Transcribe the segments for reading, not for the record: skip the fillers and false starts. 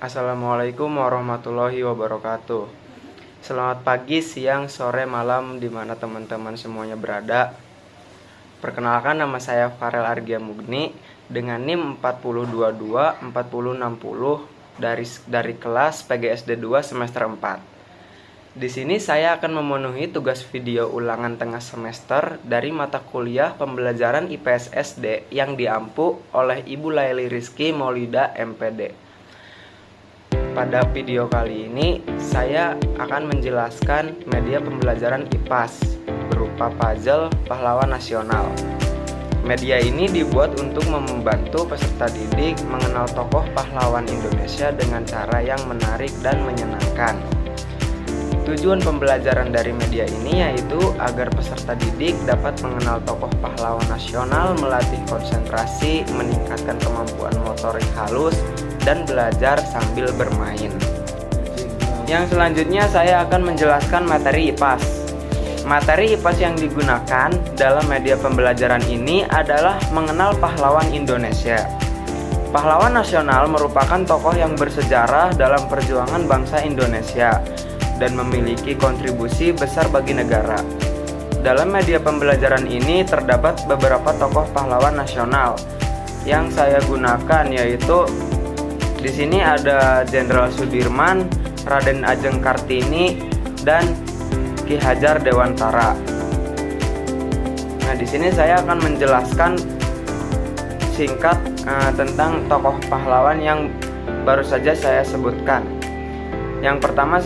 Assalamualaikum warahmatullahi wabarakatuh. Selamat pagi, siang, sore, malam dimana teman-teman semuanya berada. Perkenalkan, nama saya Farel Argia Mugni dengan NIM 40224060 dari kelas PGSD 2 semester 4. Di sini saya akan memenuhi tugas video ulangan tengah semester dari mata kuliah pembelajaran IPS SD yang diampu oleh Ibu Laili Rizky Maulida MPD. Pada video kali ini saya akan menjelaskan media pembelajaran IPAS berupa puzzle pahlawan nasional. Media ini dibuat untuk membantu peserta didik mengenal tokoh pahlawan Indonesia dengan cara yang menarik dan menyenangkan. Tujuan pembelajaran dari media ini yaitu agar peserta didik dapat mengenal tokoh pahlawan nasional, melatih konsentrasi, meningkatkan kemampuan motorik halus, dan belajar sambil bermain. Yang selanjutnya saya akan menjelaskan materi IPAS. Materi IPAS yang digunakan dalam media pembelajaran ini adalah mengenal pahlawan Indonesia. Pahlawan nasional merupakan tokoh yang bersejarah dalam perjuangan bangsa Indonesia dan memiliki kontribusi besar bagi negara. Dalam media pembelajaran ini terdapat beberapa tokoh pahlawan nasional yang saya gunakan, yaitu di sini ada Jenderal Sudirman, Raden Ajeng Kartini, dan Ki Hajar Dewantara. Nah, di sini saya akan menjelaskan singkat tentang tokoh pahlawan yang baru saja saya sebutkan. Yang pertama,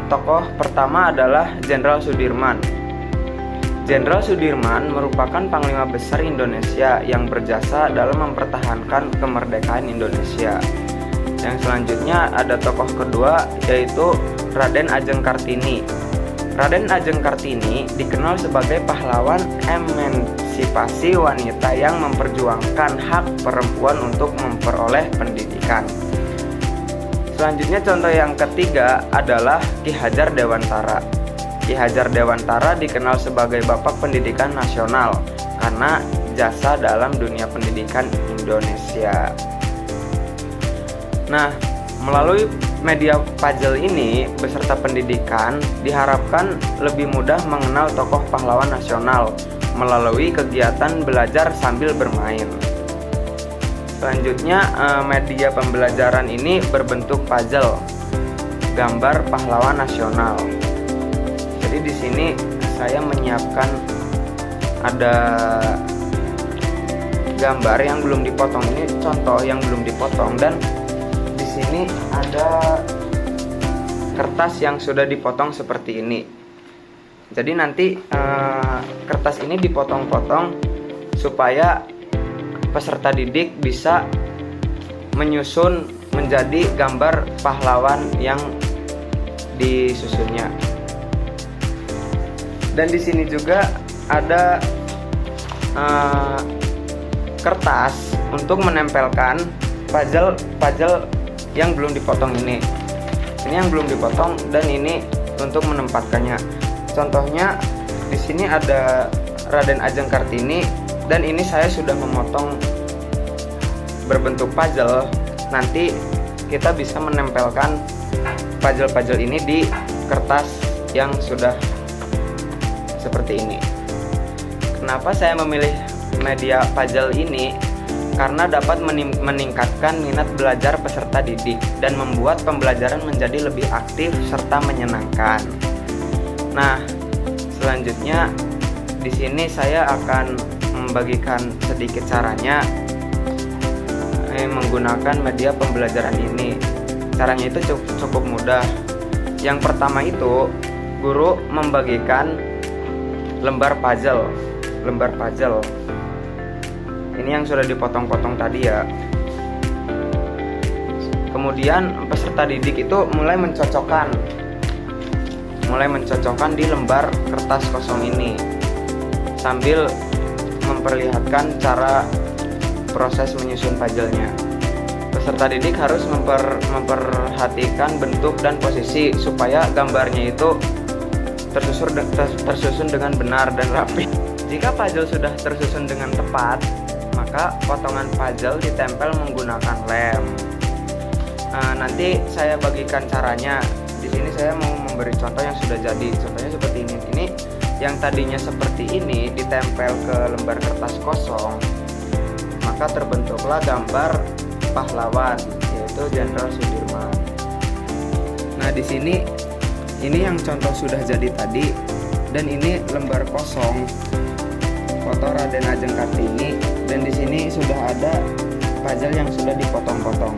tokoh pertama adalah Jenderal Sudirman. Jenderal Sudirman merupakan Panglima Besar Indonesia yang berjasa dalam mempertahankan kemerdekaan Indonesia. Yang selanjutnya ada tokoh kedua, yaitu Raden Ajeng Kartini. Raden Ajeng Kartini dikenal sebagai pahlawan emansipasi wanita yang memperjuangkan hak perempuan untuk memperoleh pendidikan. Selanjutnya contoh yang ketiga adalah Ki Hajar Dewantara. Ki Hajar Dewantara dikenal sebagai Bapak Pendidikan Nasional karena jasa dalam dunia pendidikan Indonesia. Nah, melalui media puzzle ini, peserta pendidikan diharapkan lebih mudah mengenal tokoh pahlawan nasional melalui kegiatan belajar sambil bermain. Selanjutnya, media pembelajaran ini berbentuk puzzle, gambar pahlawan nasional. Jadi di sini saya menyiapkan ada gambar yang belum dipotong, ini contoh yang belum dipotong, dan di sini ada kertas yang sudah dipotong seperti ini. Jadi nanti kertas ini dipotong-potong supaya peserta didik bisa menyusun menjadi gambar pahlawan yang disusunnya. Dan di sini juga ada kertas untuk menempelkan puzzle yang belum dipotong ini. Ini yang belum dipotong dan ini untuk menempatkannya. Contohnya di sini ada Raden Ajeng Kartini dan ini saya sudah memotong berbentuk puzzle. Nanti kita bisa menempelkan puzzle ini di kertas yang sudah seperti ini. Kenapa saya memilih media puzzle ini? Karena dapat meningkatkan minat belajar peserta didik dan membuat pembelajaran menjadi lebih aktif serta menyenangkan. Nah, selanjutnya di sini saya akan membagikan sedikit caranya menggunakan media pembelajaran ini. Caranya itu cukup mudah. Yang pertama itu, guru membagikan lembar puzzle. Ini yang sudah dipotong-potong tadi ya. Kemudian peserta didik itu mulai mencocokkan di lembar kertas kosong ini sambil memperlihatkan cara proses menyusun puzzle-nya. Peserta didik harus memperhatikan bentuk dan posisi supaya gambarnya itu tersusun dengan benar dan rapi. Jika puzzle sudah tersusun dengan tepat, maka potongan puzzle ditempel menggunakan lem. Nanti saya bagikan caranya. Di sini saya mau memberi contoh yang sudah jadi. Contohnya seperti ini. Ini yang tadinya seperti ini ditempel ke lembar kertas kosong, maka terbentuklah gambar pahlawan, yaitu Jenderal Sudirman. Nah, di sini ini yang contoh sudah jadi tadi, dan ini lembar kosong foto Raden Ajeng Kartini, dan di sini sudah ada puzzle yang sudah dipotong-potong.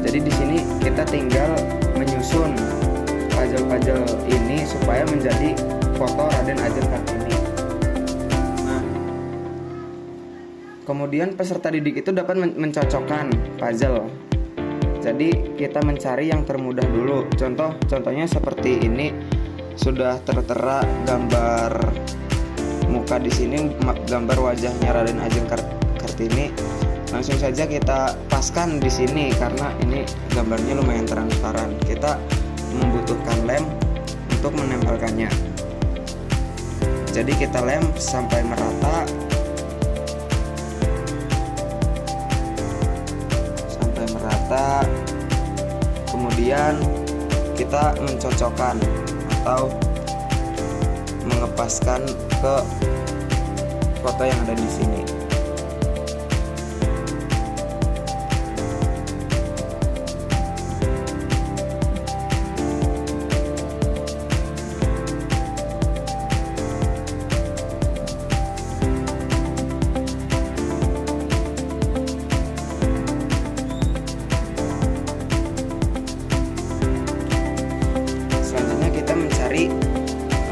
Jadi di sini kita tinggal menyusun puzzle-puzzle ini supaya menjadi foto Raden Ajeng Kartini. Nah, kemudian peserta didik itu dapat mencocokkan puzzle. Jadi kita mencari yang termudah dulu. Contohnya seperti ini, sudah tertera gambar muka di sini, gambar wajahnya Raden Ajeng Kartini. Langsung saja kita paskan di sini karena ini gambarnya lumayan transparan. Kita membutuhkan lem untuk menempelkannya. Jadi kita lem sampai merata. Kemudian kita mencocokkan atau mengepaskan ke foto yang ada di sini.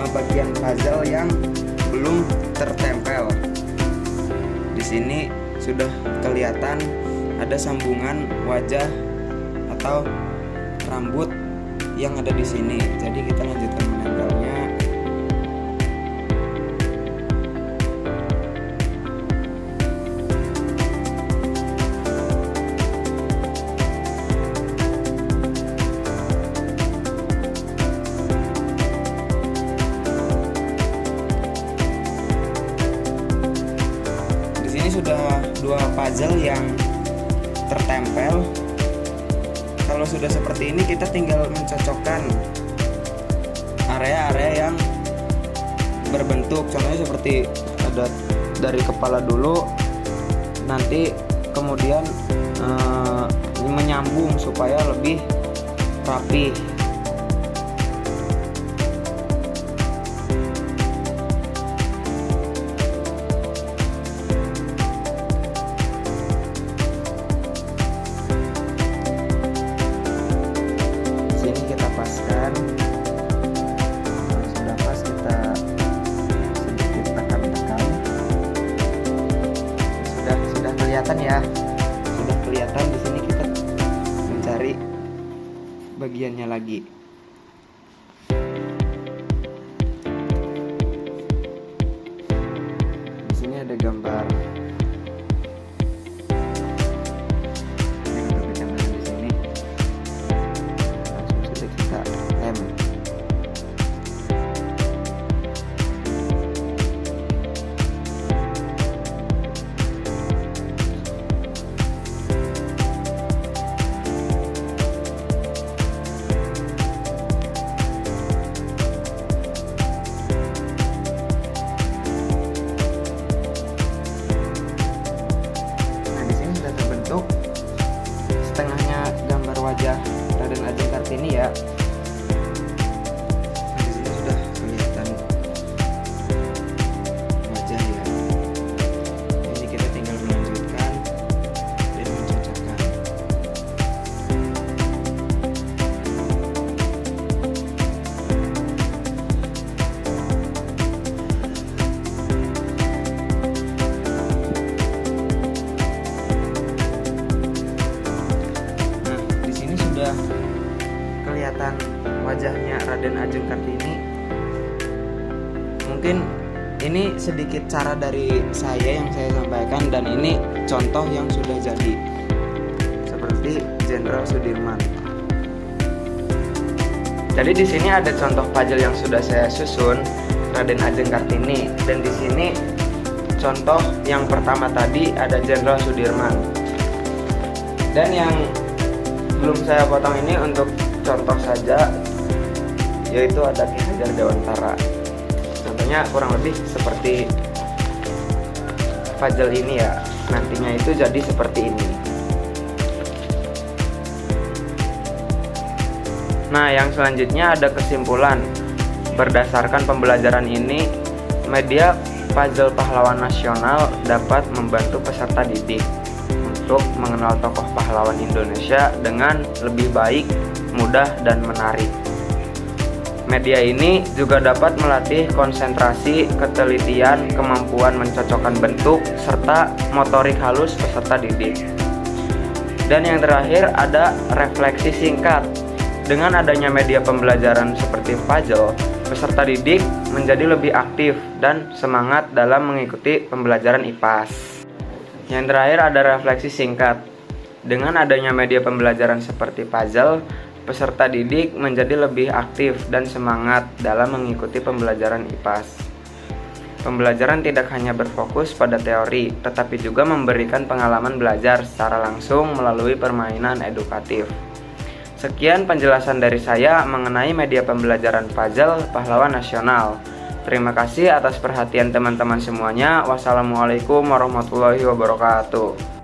Bagian puzzle yang belum tertempel. Di sini sudah kelihatan ada sambungan wajah atau rambut yang ada di sini. Jadi kita lanjutkan menempelnya. Sudah dua puzzle yang tertempel. Kalau sudah seperti ini, kita tinggal mencocokkan area-area yang berbentuk. Contohnya seperti ada dari kepala dulu, nanti kemudian menyambung supaya lebih rapi. Kelihatan ya, sudah kelihatan. Di sini kita mencari bagiannya lagi. Di sini ada gambar. Ini gambar di sini. Langsung saja kita lem. Setengahnya gambar wajah Raden Ajeng Kartini ya. Nah, di sini sudah kelihatan wajah ya. Ini kita tinggal melanjutkan dan mencocokkan. Kelihatan wajahnya Raden Ajeng Kartini. Mungkin ini sedikit cara dari saya yang saya sampaikan, dan ini contoh yang sudah jadi seperti Jenderal Sudirman. Jadi di sini ada contoh puzzle yang sudah saya susun Raden Ajeng Kartini, dan di sini contoh yang pertama tadi ada Jenderal Sudirman. Dan yang Sebelum saya potong ini untuk contoh saja, yaitu ada Ki Hajar Dewantara. Contohnya kurang lebih seperti puzzle ini ya, nantinya itu jadi seperti ini. Nah, yang selanjutnya ada kesimpulan. Berdasarkan pembelajaran ini, media puzzle pahlawan nasional dapat membantu peserta didik untuk mengenal tokoh pahlawan Indonesia dengan lebih baik, mudah, dan menarik. Media ini juga dapat melatih konsentrasi, ketelitian, kemampuan mencocokkan bentuk, serta motorik halus peserta didik. Dan yang terakhir ada refleksi singkat. Dengan adanya media pembelajaran seperti puzzle, peserta didik menjadi lebih aktif dan semangat dalam mengikuti pembelajaran IPAS. Yang terakhir ada refleksi singkat. Dengan adanya media pembelajaran seperti puzzle, peserta didik menjadi lebih aktif dan semangat dalam mengikuti pembelajaran IPAS. Pembelajaran tidak hanya berfokus pada teori, tetapi juga memberikan pengalaman belajar secara langsung melalui permainan edukatif. Sekian penjelasan dari saya mengenai media pembelajaran puzzle pahlawan nasional. Terima kasih atas perhatian teman-teman semuanya. Wassalamualaikum warahmatullahi wabarakatuh.